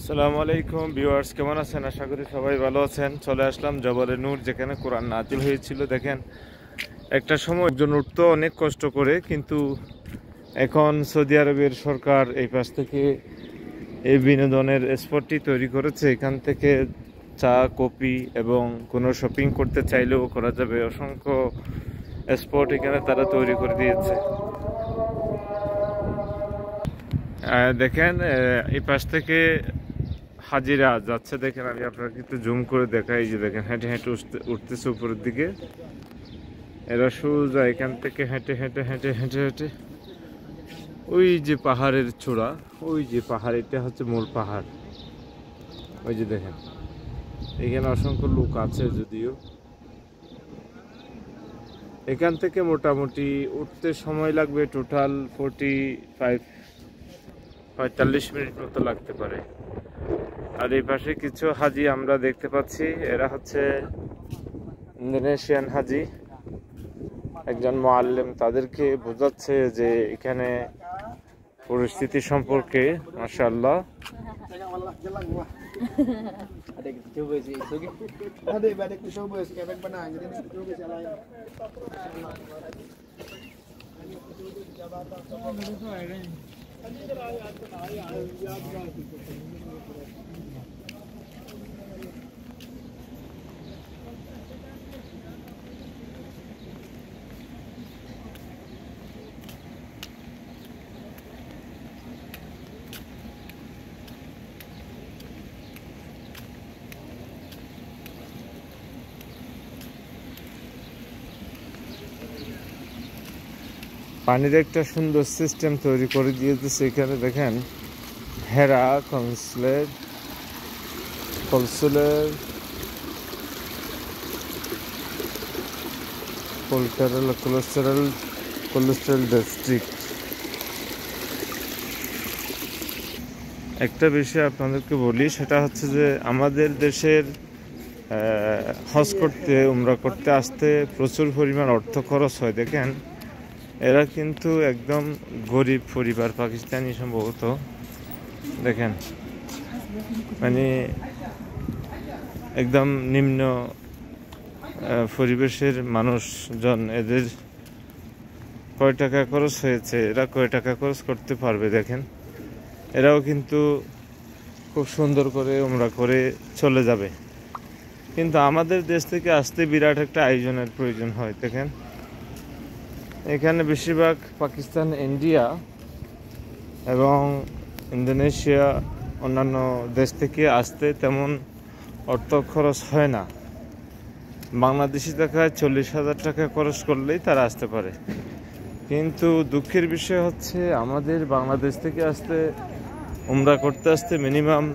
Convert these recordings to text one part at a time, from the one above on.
আসসালামু আলাইকুম ভিউয়ার্স, কেমন আছেন? আশা করি সবাই ভালো আছেন। চলে আসলাম জবলে নূর, যেখানে কোরআন নাজিল হয়েছিল। দেখেন, একটা সময় একজন উঠতো অনেক কষ্ট করে, কিন্তু এখন সৌদি আরবের সরকার এই পাশ থেকে এই বিনোদনের স্পটটি তৈরি করেছে। এখান থেকে চা, কফি এবং কোনো শপিং করতে চাইলেও করা যাবে। অসংখ্য স্পট এখানে তারা তৈরি করে দিয়েছে। দেখেন, এই পাশ থেকে হাজিরা যাচ্ছে। দেখেন, আমি আপনাকে একটু জুম করে দেখাই। যে দেখেন, হেঁটে হেঁটে উঠতেছে উপরের দিকে। এরা সোজা এখান থেকে হেঁটে হেঁটে হেঁটে হেঁটে হেঁটে ওই যে পাহাড়ের চূড়া, ওই যে পাহাড়, এটা হচ্ছে মূল পাহাড়। ওই যে দেখেন, এখানে অসংখ্য লোক আছে। যদিও এখান থেকে মোটামুটি উঠতে সময় লাগবে টোটাল 45 মিনিট মতো লাগতে পারে। আর এই পাশে কিছু হাজি আমরা দেখতে পাচ্ছি। এরা হচ্ছে ইন্দোনেশিয়ান হাজি। একজন মুআল্লিম তাদেরকে বোঝাচ্ছে যে এখানে পরিস্থিতি সম্পর্কে। মাশাআল্লাহ। পানির একটা সুন্দর সিস্টেম তৈরি করে দিয়েছে এখানে। দেখেন, হেরা কনসুলেট কোলেস্টেরল ডিস্ট্রিক্ট। একটা বিষয় আপনাদেরকে বলি, সেটা হচ্ছে যে আমাদের দেশের হজ করতে, উমরা করতে আসতে প্রচুর পরিমাণ অর্থ খরচ হয়। দেখেন, এরা কিন্তু একদম গরিব পরিবার, পাকিস্তানি সম্ভবত। দেখেন, মানে একদম নিম্ন পরিবেশের মানুষজন। এদের কয় টাকা খরচ হয়েছে, এরা কয় টাকা খরচ করতে পারবে? দেখেন, এরাও কিন্তু খুব সুন্দর করে উমরা করে চলে যাবে। কিন্তু আমাদের দেশ থেকে আসতে বিরাট একটা আয়োজনের প্রয়োজন হয়। দেখেন, এখানে বেশিরভাগ পাকিস্তান, ইন্ডিয়া এবং ইন্দোনেশিয়া, অন্যান্য দেশ থেকে আসতে তেমন অর্থ খরচ হয় না। বাংলাদেশি টাকায় 40,000 টাকা খরচ করলেই তারা আসতে পারে। কিন্তু দুঃখের বিষয় হচ্ছে, আমাদের বাংলাদেশ থেকে আসতে, উমরা করতে আসতে মিনিমাম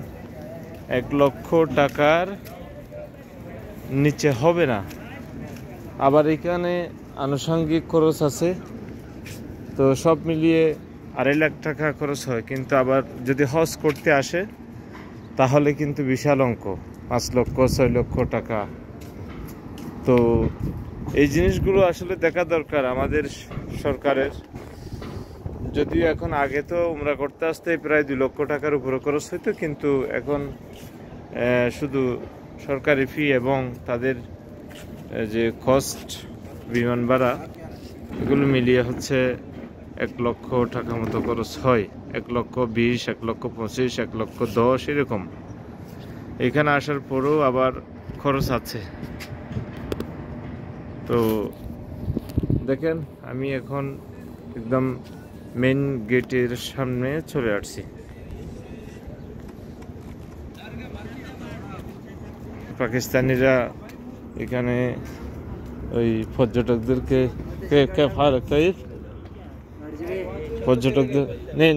1 লক্ষ টাকার নিচে হবে না। আবার এখানে আনুষঙ্গিক খরচ আছে, তো সব মিলিয়ে 2.5 লাখ টাকা খরচ হয়। কিন্তু আবার যদি হজ করতে আসে তাহলে কিন্তু বিশাল অঙ্ক, 5 লক্ষ 6 লক্ষ টাকা। তো এই জিনিসগুলো আসলে দেখা দরকার আমাদের সরকারের। যদিও এখন, আগে তো উমরা করতে আসতে প্রায় 2 লক্ষ টাকার উপরে খরচ হইতো, কিন্তু এখন শুধু সরকারি ফি এবং তাদের যে কস্ট, বিমান ভাড়া, এগুলো মিলিয়ে হচ্ছে 1 লক্ষ টাকা মতো খরচ হয়। 1,20,000, 1,25,000, 1,10,000 এরকম। এখানে আসার পরেও আবার খরচ আছে। তো দেখেন, আমি এখন একদম মেইন গেটের সামনে চলে আসছি। পাকিস্তানিরা এখানে ওই পর্যটকদেরকে পর্যটকদের নেই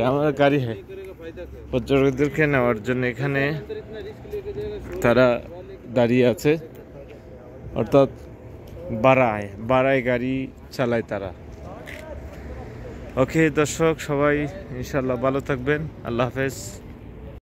আমার গাড়ি হ্যাঁ, পর্যটকদেরকে নেওয়ার জন্য এখানে তারা দাঁড়িয়ে আছে। অর্থাৎ বাড়ায় গাড়ি চালায় তারা। ওকে দর্শক, সবাই ইনশাল্লাহ ভালো থাকবেন। আল্লাহ হাফেজ।